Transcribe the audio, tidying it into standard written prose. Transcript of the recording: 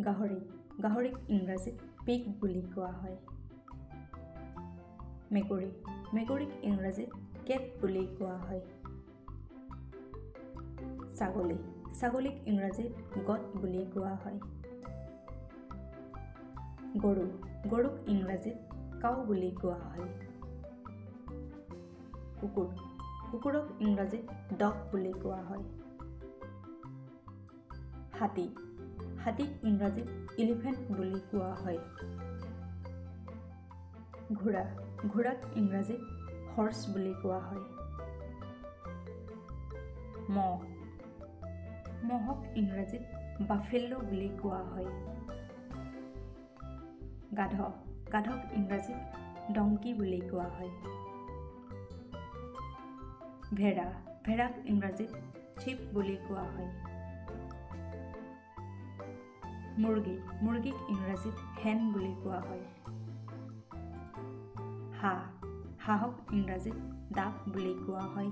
গাহৰিক ইংৰাজীত পিগ বুলি কোৱা হয়। মেকুৰীক ইংৰাজীত কেট বুলি কোৱা হয়। ছাগলীক ইংৰাজীত গট বুলি কোৱা হয়। গৰুক ইংৰাজীত কাউ বুলি কোৱা হয়। কুকুৰক ইংৰাজীত ডগ বুলি কোৱা হয়। হাতীক ইংৰাজীত এলিফেণ্ট বুলি কোৱা হয়। ঘোঁৰাক ইংৰাজীত হৰ্চ বুলি কোৱা হয়। মহক ইংৰাজীত বাফেলো বুলি কোৱা হয়। গাধক ইংৰাজীত ডংকি বুলি কোৱা হয়। ভেড়াক ইংৰাজীত চিপ বুলি কোৱা হয়। মুৰ্গীক ইংৰাজীত হেন বুলি কোৱা হয়। হাঁহক ইংৰাজীত ডাক বুলি কোৱা হয়।